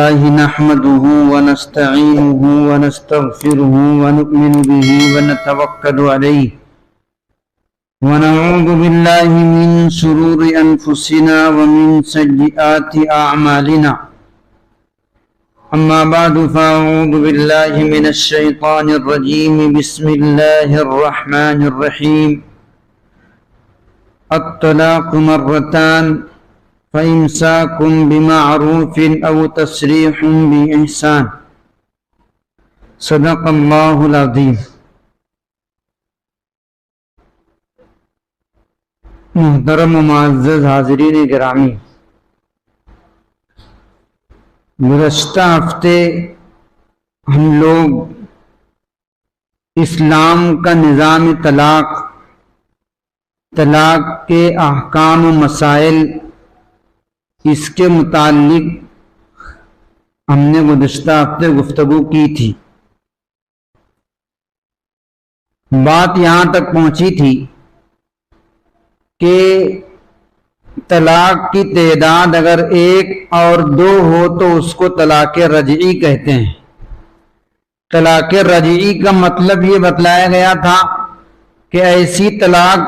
لله نحمده ونستعينه ونستغفره ونؤمن به ونتوكل عليه ونعوذ بالله من شرور أنفسنا ومن سيئات أعمالنا. أما بعد فأعوذ بالله من الشيطان الرجيم. بسم الله الرحمن الرحيم. الطلاق مرتان فإمساك بمعروف أو تسريح بإحسان. صدق اللہ العظیم. محترم و معزز حاضرین گرامی، گزشتہ ہفتے ہم لوگ اسلام کا نظام طلاق کے احکام و مسائل، اس کے متعلق ہم نے گزشتہ ہفتے گفتگو کی تھی. بات یہاں تک پہنچی تھی کہ طلاق کی تعداد اگر ایک اور دو ہو تو اس کو طلاق رجعی کہتے ہیں. طلاق رجعی کا مطلب یہ بتلایا گیا تھا کہ ایسی طلاق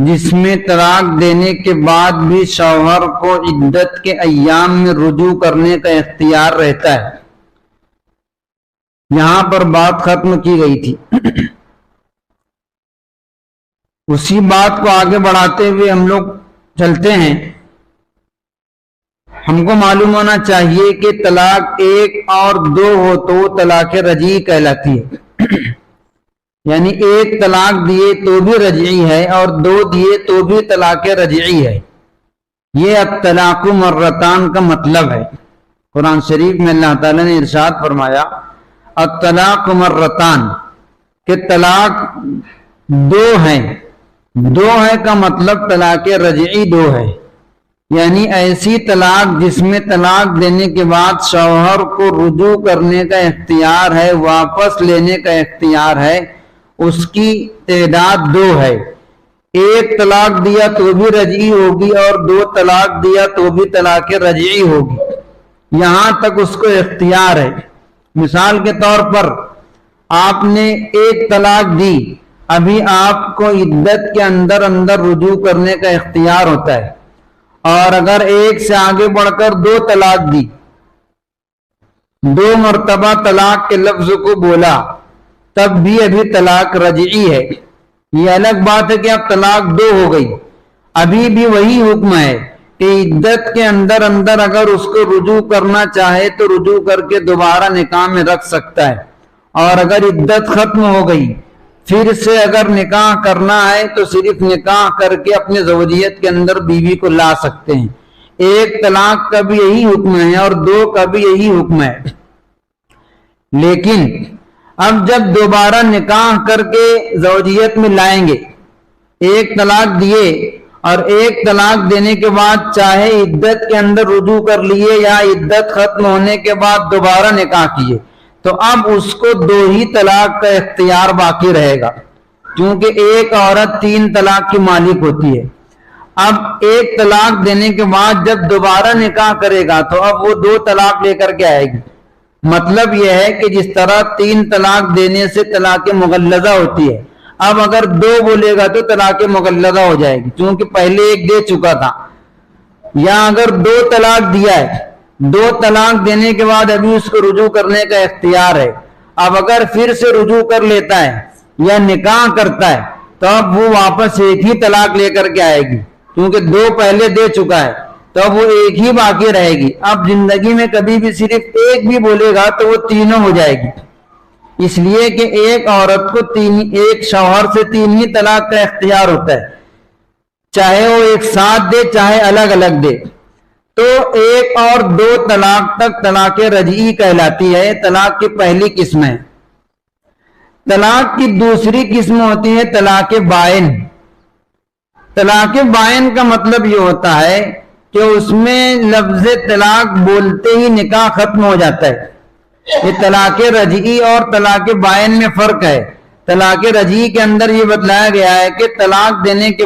جس میں طلاق دینے کے بعد بھی شوہر کو عدت کے ایام میں رجوع کرنے کا اختیار رہتا ہے. یہاں پر بات ختم کی گئی تھی. اسی بات کو آگے بڑھاتے ہوئے ہم لوگ چلتے ہیں. ہم کو معلوم ہونا چاہیے کہ طلاق ایک اور دو ہو تو طلاق رجعی کہلاتی ہے. یعنی ایک طلاق دیے تو بھی رجعی ہے اور دو دیے تو بھی طلاق رجعی ہے. یہ الطلاق مرتان کا مطلب ہے. قرآن شریف میں اللہ تعالیٰ نے ارشاد فرمایا الطلاق مرتان، کہ طلاق دو ہیں. دو ہے کا مطلب طلاق رجعی دو ہے. یعنی ایسی طلاق جس میں طلاق دینے کے بعد شوہر کو رجوع کرنے کا اختیار ہے، واپس لینے کا اختیار ہے، اس کی تعداد دو ہے. ایک طلاق دیا تو بھی رجعی ہوگی اور دو طلاق دیا تو بھی طلاق رجعی ہوگی. یہاں تک اس کو اختیار ہے. مثال کے طور پر آپ نے ایک طلاق دی، ابھی آپ کو عدت کے اندر رجوع کرنے کا اختیار ہوتا ہے. اور اگر ایک سے آگے بڑھ کر دو طلاق دی، دو مرتبہ طلاق کے لفظ کو بولا، تب بھی ابھی طلاق رجعی ہے. یہ الگ بات ہے کہ اب طلاق دو ہو گئی، ابھی بھی وہی حکم ہے کہ عدت کے اندر اگر اس کو رجوع کرنا چاہے تو رجوع کر کے دوبارہ نکاح میں رکھ سکتا ہے. اور اگر عدت ختم ہو گئی، پھر سے اگر نکاح کرنا ہے تو صرف نکاح کر کے اپنے زوجیت کے اندر بیوی کو لا سکتے ہیں. ایک طلاق کا بھی یہی حکم ہے اور دو کا بھی یہی حکم ہے. لیکن اب جب دوبارہ نکاح کر کے زوجیت میں لائیں گے، ایک طلاق دیے اور ایک طلاق دینے کے بعد چاہے عدت کے اندر رجوع کر لیے یا عدت ختم ہونے کے بعد دوبارہ نکاح کیے، تو اب اس کو دو ہی طلاق کا اختیار باقی رہے گا، کیونکہ ایک عورت تین طلاق کی مالک ہوتی ہے. اب ایک طلاق دینے کے بعد جب دوبارہ نکاح کرے گا تو اب وہ دو طلاق لے کر کے آئے گی. مطلب یہ ہے کہ جس طرح تین طلاق دینے سے طلاق مغلظہ ہوتی ہے، اب اگر دو بولے گا تو طلاق مغلظہ ہو جائے گی، کیونکہ پہلے ایک دے چکا تھا. یا اگر دو طلاق دیا ہے، دو طلاق دینے کے بعد ابھی اس کو رجوع کرنے کا اختیار ہے. اب اگر پھر سے رجوع کر لیتا ہے یا نکاح کرتا ہے تو اب وہ واپس ایک ہی طلاق لے کر کے آئے گی، کیونکہ دو پہلے دے چکا ہے تو اب وہ ایک ہی باقی رہے گی. اب زندگی میں کبھی بھی صرف ایک بھی بولے گا تو وہ تینوں ہو جائے گی. اس لیے کہ ایک عورت کو ایک شوہر سے تین ہی طلاق کا اختیار ہوتا ہے، چاہے وہ ایک ساتھ دے چاہے الگ الگ دے. تو ایک اور دو طلاق تک طلاق رجعی کہلاتی ہے. طلاق کی پہلی قسم ہے. طلاق کی دوسری قسم ہوتی ہے طلاق بائن. طلاق بائن کا مطلب یہ ہوتا ہے کہ اس میں لفظ طلاق بولتے ہی نکاح ختم ہو جاتا ہے. یہ طلاق رجعی اور طلاق بائن میں فرق ہے. طلاق رجعی کے اندر یہ بتلایا گیا ہے کہ طلاق دینے کے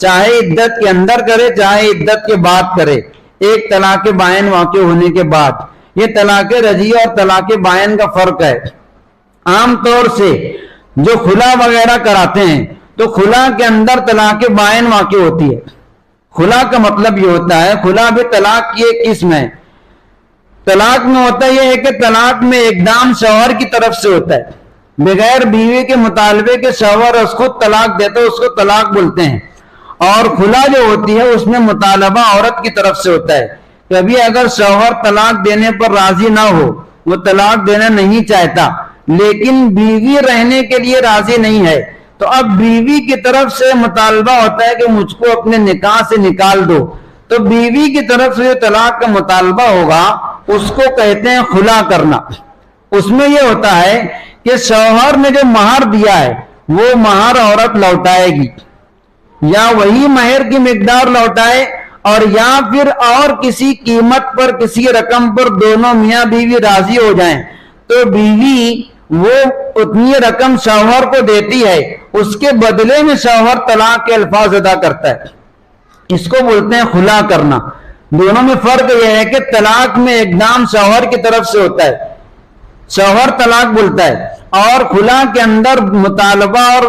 چاہے عدت کے اندر کرے چاہے عدت کے بعد کرے، ایک طلاق بائن واقع ہونے کے بعد۔ یہ طلاق رجعیہ اور طلاق بائن کا فرق ہے۔ عام طور سے جو خلا وغیرہ کراتے ہیں تو خلا کے اندر طلاق بائن واقع ہوتی ہے۔ خلا کا مطلب یہ ہوتا ہے، خلا بھی طلاق کی ایک قسم ہے۔ طلاق میں ہوتا یہ ہے کہ طلاق میں اقدام شوہر کی طرف سے ہوتا ہے، بغیر بیوی کے مطالبے کے شوہر اس کو طلاق دیتا ہے، اس کو طلاق بولتے ہیں۔ اور خلا جو ہوتی ہے اس میں مطالبہ عورت کی طرف سے ہوتا ہے۔ کبھی اگر شوہر طلاق دینے پر راضی نہ ہو، وہ طلاق دینا نہیں چاہتا لیکن بیوی رہنے کے لیے راضی نہیں ہے، تو اب بیوی کی طرف سے مطالبہ ہوتا ہے کہ مجھ کو اپنے نکاح سے نکال دو، تو بیوی کی طرف سے جو طلاق کا مطالبہ ہوگا اس کو کہتے ہیں خلا کرنا۔ اس میں یہ ہوتا ہے کہ شوہر نے جو مہر دیا ہے وہ مہر عورت لوٹائے گی، یا وہی مہر کی مقدار لوٹائے اور یا پھر اور کسی قیمت پر کسی رقم پر دونوں میاں بیوی راضی ہو جائیں تو بیوی وہ اتنی رقم شوہر کو دیتی ہے، اس کے بدلے میں شوہر طلاق کے الفاظ ادا کرتا ہے۔ اس کو بولتے ہیں خلا کرنا۔ دونوں میں فرق یہ ہے کہ طلاق میں اقدام شوہر کی طرف سے ہوتا ہے، شوہر طلاق بولتا ہے، اور خلا کے اندر مطالبہ اور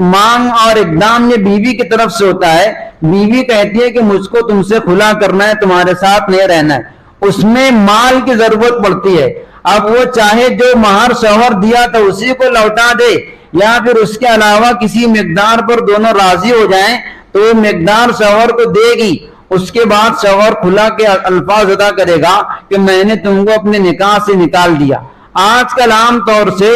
مانگ اور اقدام یہ بیوی کی طرف سے ہوتا ہے۔ بیوی کہتی ہے کہ مجھ کو تم سے خلا کرنا ہے، تمہارے ساتھ نہیں رہنا ہے۔ اس میں مال کی ضرورت پڑتی ہے، اب وہ چاہے جو مہر شوہر دیا تھا اسی کو لوٹا دے یا پھر اس کے علاوہ کسی مقدار پر دونوں راضی ہو جائیں تو وہ مقدار شوہر کو دے گی۔ اس کے بعد شوہر خلا کے الفاظ ادا کرے گا کہ میں نے تم کو اپنے نکاح سے نکال دیا۔ آج کل عام طور سے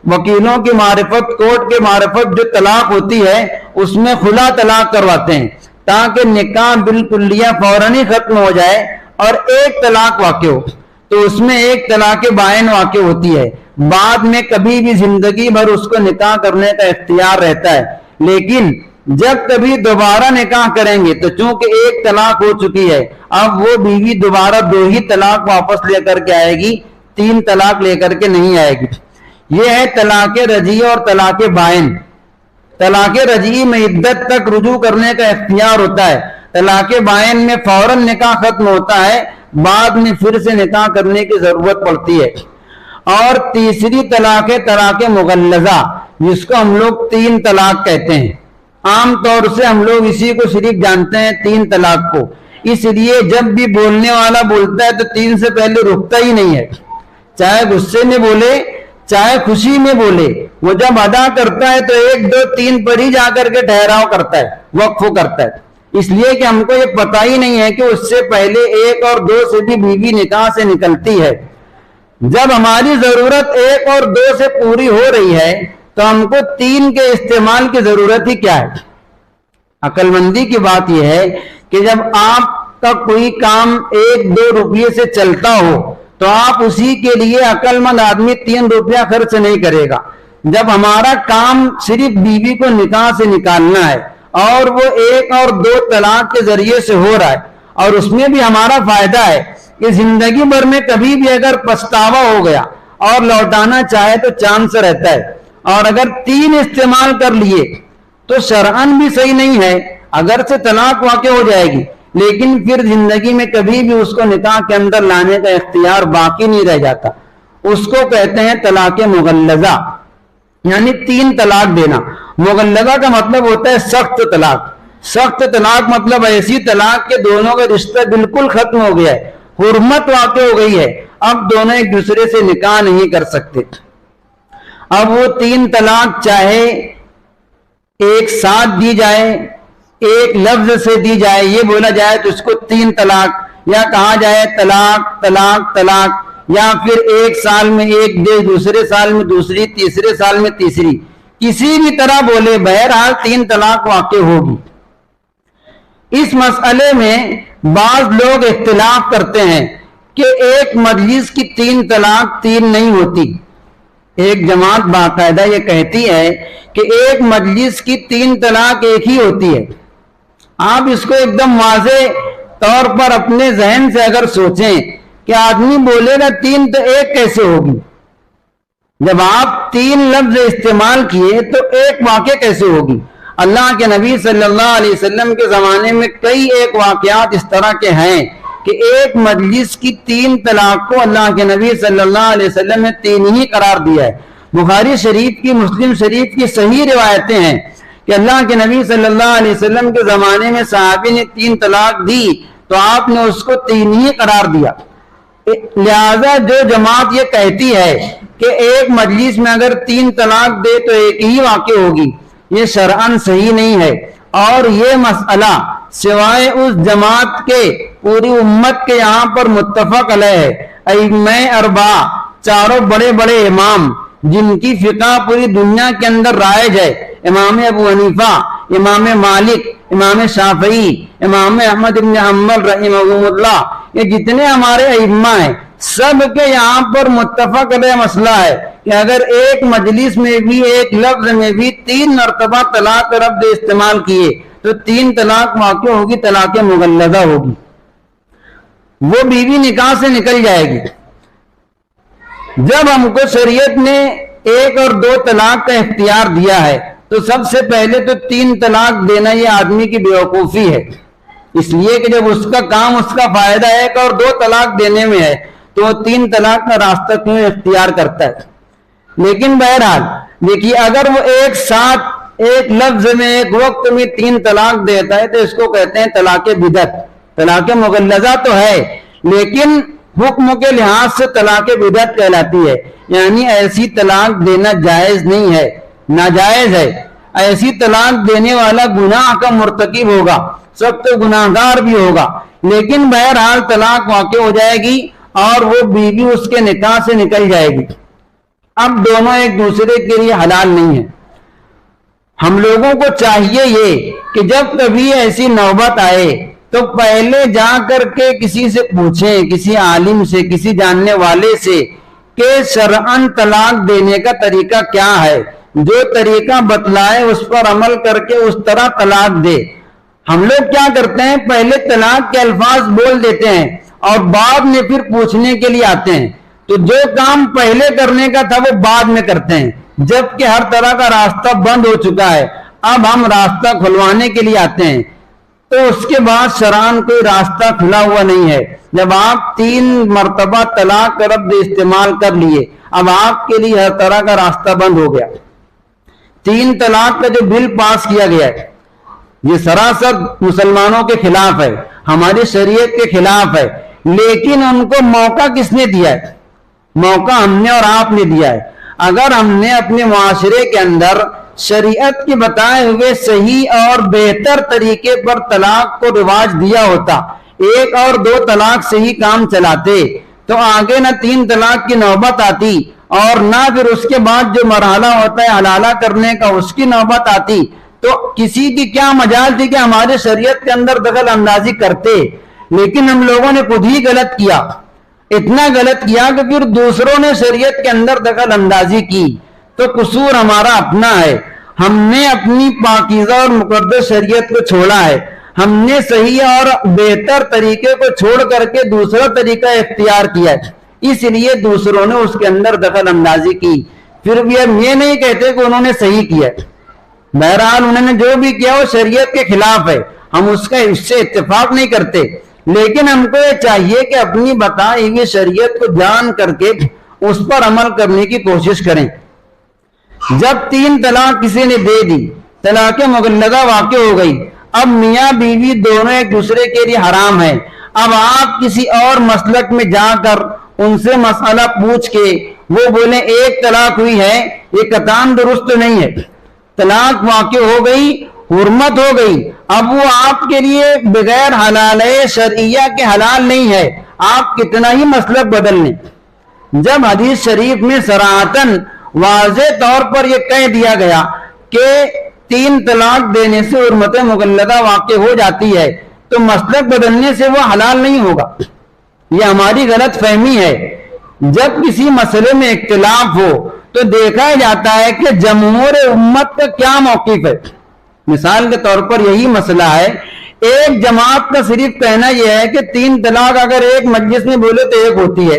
وکیلوں کی معرفت، کورٹ کے معرفت جو طلاق ہوتی ہے اس میں خلا طلاق کرواتے ہیں تاکہ نکاح بالکلیہ فوراً ہی ختم ہو جائے اور ایک طلاق واقع ہو، تو اس میں ایک طلاق بائن واقع ہوتی ہے۔ بعد میں کبھی بھی زندگی بھر اس کو نکاح کرنے کا اختیار رہتا ہے، لیکن جب کبھی دوبارہ نکاح کریں گے تو چونکہ ایک طلاق ہو چکی ہے اب وہ بیوی دوبارہ دو ہی طلاق واپس لے کر کے آئے گی، تین طلاق لے کر کے نہیں آئے گی۔ یہ ہے طلاق رجعی اور طلاق بائن۔ طلاق رجعی میں عدت تک رجوع کرنے کا اختیار ہوتا ہے، طلاق بائن میں فوراً نکاح ختم ہوتا ہے، بعد میں پھر سے نکاح کرنے کی ضرورت پڑتی ہے۔ اور تیسری طلاق ہے طلاق مغلظہ، جس کو ہم لوگ تین طلاق کہتے ہیں۔ عام طور سے ہم لوگ اسی کو صرف جانتے ہیں تین طلاق کو، اس لیے جب بھی بولنے والا بولتا ہے تو تین سے پہلے رکتا ہی نہیں ہے، چاہے غصے میں بولے چاہے خوشی میں بولے، وہ جب ادا کرتا ہے تو ایک دو تین پر ہی جا کر کے ٹھہراؤ کرتا ہے، وقف کرتا ہے، اس لیے کہ ہم کو یہ پتہ ہی نہیں ہے کہ اس سے پہلے ایک اور دو سے بھی بیوی نکاح سے نکلتی ہے۔ جب ہماری ضرورت ایک اور دو سے پوری ہو رہی ہے تو ہم کو تین کے استعمال کی ضرورت ہی کیا ہے؟ عقل مندی کی بات یہ ہے کہ جب آپ کا کوئی کام ایک دو روپیے سے چلتا ہو تو آپ اسی کے لیے عقل مند آدمی 3 روپیہ خرچ نہیں کرے گا۔ جب ہمارا کام صرف بیوی کو نکاح سے نکالنا ہے اور وہ ایک اور دو طلاق کے ذریعے سے ہو رہا ہے اور اس میں بھی ہمارا فائدہ ہے کہ زندگی بھر میں کبھی بھی اگر پچھتاوا ہو گیا اور لوٹانا چاہے تو چانس رہتا ہے، اور اگر 3 استعمال کر لیے تو شرعاً بھی صحیح نہیں ہے، اگر سے طلاق واقع ہو جائے گی لیکن پھر زندگی میں کبھی بھی اس کو نکاح کے اندر لانے کا اختیار باقی نہیں رہ جاتا۔ اس کو کہتے ہیں طلاق مغلظہ، یعنی 3 طلاق دینا۔ مغلظہ کا مطلب ہوتا ہے سخت طلاق۔ سخت طلاق مطلب ایسی طلاق کہ دونوں کا رشتہ بالکل ختم ہو گیا ہے، حرمت واقع ہو گئی ہے، اب دونوں ایک دوسرے سے نکاح نہیں کر سکتے۔ اب وہ 3 طلاق چاہے ایک ساتھ دی جائے، ایک لفظ سے دی جائے، یہ بولا جائے تو اس کو 3 طلاق، یا کہا جائے طلاق طلاق طلاق، یا پھر ایک سال میں ایک دے، دوسرے سال میں دوسری، تیسرے سال میں تیسری، کسی بھی طرح بولے بہرحال 3 طلاق واقع ہوگی۔ اس مسئلے میں بعض لوگ اختلاف کرتے ہیں کہ ایک مجلس کی 3 طلاق 3 نہیں ہوتی۔ ایک جماعت باقاعدہ یہ کہتی ہے کہ ایک مجلس کی 3 طلاق ایک ہی ہوتی ہے۔ آپ اس کو ایک دم واضح طور پر اپنے ذہن سے اگر سوچیں کہ آدمی بولے گا 3 تو ایک کیسے ہوگی؟ جب آپ 3 لفظ استعمال کیے تو ایک واقع کیسے ہوگی؟ اللہ کے نبی صلی اللہ علیہ وسلم کے زمانے میں کئی ایک واقعات اس طرح کے ہیں کہ ایک مجلس کی 3 طلاق کو اللہ کے نبی صلی اللہ علیہ وسلم نے 3 ہی قرار دیا ہے۔ بخاری شریف کی، مسلم شریف کی صحیح روایتیں ہیں کہ اللہ کے نبی صلی اللہ علیہ وسلم کے زمانے میں صحابی نے 3 طلاق دی تو آپ نے اس کو 3 ہی قرار دیا۔ لہذا جو جماعت یہ کہتی ہے کہ ایک مجلس میں اگر 3 طلاق دے تو ایک ہی واقع ہوگی، یہ شرعاً صحیح نہیں ہے، اور یہ مسئلہ سوائے اس جماعت کے پوری امت کے یہاں پر متفق علیہ ہے۔ ائمہ اربعہ، چاروں بڑے بڑے امام جن کی فقہ پوری دنیا کے اندر رائج ہے، امام ابو حنیفہ، امام مالک، امام شافعی، امام احمد بن حنبل رحمہ اللہ، یہ جتنے ہمارے ائمہ ہیں سب کے یہاں پر متفق علیہ مسئلہ ہے کہ اگر ایک مجلس میں بھی ایک لفظ میں بھی 3 مرتبہ طلاق لفظ استعمال کیے تو 3 طلاق واقع ہوگی، طلاق مغلظہ ہوگی، وہ بیوی نکاح سے نکل جائے گی۔ جب ہم کو شریعت نے 1 اور 2 طلاق کا اختیار دیا ہے تو سب سے پہلے تو 3 طلاق دینا یہ آدمی کی بیوقوفی ہے، اس لیے کہ جب اس کا کام، اس کا فائدہ 1 اور 2 طلاق دینے میں ہے تو وہ 3 طلاق کا راستہ کیوں اختیار کرتا ہے؟ لیکن بہرحال دیکھیے، اگر وہ ایک ساتھ ایک لفظ میں ایک وقت میں 3 طلاق دیتا ہے تو اس کو کہتے ہیں طلاق بدعت۔ طلاق مغلظہ تو ہے لیکن حکم کے لحاظ سے طلاق بدعت کہلاتی ہے، یعنی ایسی طلاق دینا جائز نہیں ہے، ناجائز ہے۔ ایسی طلاق دینے والا گناہ کا مرتکب ہوگا، سخت گناہگار بھی ہوگا، لیکن بہرحال طلاق واقع ہو جائے گی اور وہ بیوی اس کے نکاح سے نکل جائے گی۔ اب دونوں ایک دوسرے کے لیے حلال نہیں ہیں۔ ہم لوگوں کو چاہیے یہ کہ جب کبھی ایسی نوبت آئے تو پہلے جا کر کے کسی سے پوچھیں، کسی عالم سے، کسی جاننے والے سے کہ شرعاً طلاق دینے کا طریقہ کیا ہے، جو طریقہ بتلائے اس پر عمل کر کے اس طرح طلاق دے۔ ہم لوگ کیا کرتے ہیں، پہلے طلاق کے الفاظ بول دیتے ہیں اور بعد میں پھر پوچھنے کے لیے آتے ہیں، تو جو کام پہلے کرنے کا تھا وہ بعد میں کرتے ہیں، جبکہ ہر طرح کا راستہ بند ہو چکا ہے۔ اب ہم راستہ کھلوانے کے لیے آتے ہیں تو اس کے بعد شرعاً کوئی راستہ کھلا ہوا نہیں ہے۔ جب آپ 3 مرتبہ طلاق کا لفظ استعمال کر لیے، اب آپ کے لیے ہر طرح کا راستہ بند ہو گیا۔ 3 طلاق کا جو بل پاس کیا گیا ہے یہ سراسر مسلمانوں کے خلاف ہے، ہماری شریعت کے خلاف ہے، لیکن ان کو موقع کس نے دیا ہے؟ موقع ہم نے اور آپ نے دیا ہے۔ اگر ہم نے اپنے معاشرے کے اندر شریعت کے بتائے ہوئے صحیح اور بہتر طریقے پر طلاق کو رواج دیا ہوتا، 1 اور 2 طلاق سے ہی کام چلاتے، تو آگے نہ 3 طلاق کی نوبت آتی اور نہ پھر اس کے بعد جو مرحلہ ہوتا ہے حلالہ کرنے کا اس کی نوبت آتی۔ تو کسی کی کیا مجال تھی کہ ہمارے شریعت کے اندر دخل اندازی کرتے؟ لیکن ہم لوگوں نے خود ہی غلط کیا، اتنا غلط کیا کہ پھر دوسروں نے شریعت کے اندر دخل اندازی کی، تو قصور ہمارا اپنا ہے۔ ہم نے اپنی پاکیزہ اور مقدس شریعت کو چھوڑا ہے، ہم نے صحیح اور بہتر طریقے کو چھوڑ کر کے دوسرا طریقہ اختیار کیا ہے، اس لیے دوسروں نے اس کے اندر دخل اندازی کی۔ پھر بھی ہم یہ نہیں کہتے کہ انہوں نے صحیح کیا ہے، بہرحال انہوں نے جو بھی کیا وہ شریعت کے خلاف ہے، ہم اس سے اتفاق نہیں کرتے، لیکن ہم کو یہ چاہیے کہ اپنی بتائی ہوئی شریعت کو جان کر کے اس پر عمل کرنے کی کوشش کریں۔ جب 3 طلاق کسی نے دے دی، طلاق مغلظہ واقع ہو گئی، اب میاں بیوی دونوں ایک دوسرے کے لیے حرام ہیں۔ اب آپ کسی اور مسلک میں جا کر ان سے مسئلہ پوچھ کے وہ بولیں 1 طلاق ہوئی ہے، یہ قطعاً درست نہیں ہے، طلاق واقع ہو گئی، حرمت ہو گئی، اب وہ آپ کے لیے بغیر حلال شرعیہ کے حلال نہیں ہے، آپ کتنا ہی مسلک بدل لیں۔ جب حدیث شریف میں صراحتاً واضح طور پر یہ کہہ دیا گیا کہ 3 طلاق دینے سے حرمت مغلظہ واقع ہو جاتی ہے تو مسلک بدلنے سے وہ حلال نہیں ہوگا، یہ ہماری غلط فہمی ہے۔ جب کسی مسئلے میں اختلاف ہو تو دیکھا جاتا ہے کہ جمہور امت کا کیا موقف ہے۔ مثال کے طور پر یہی مسئلہ ہے، ایک جماعت کا صرف کہنا یہ ہے کہ 3 طلاق اگر ایک مجلس میں بولے تو 1 ہوتی ہے،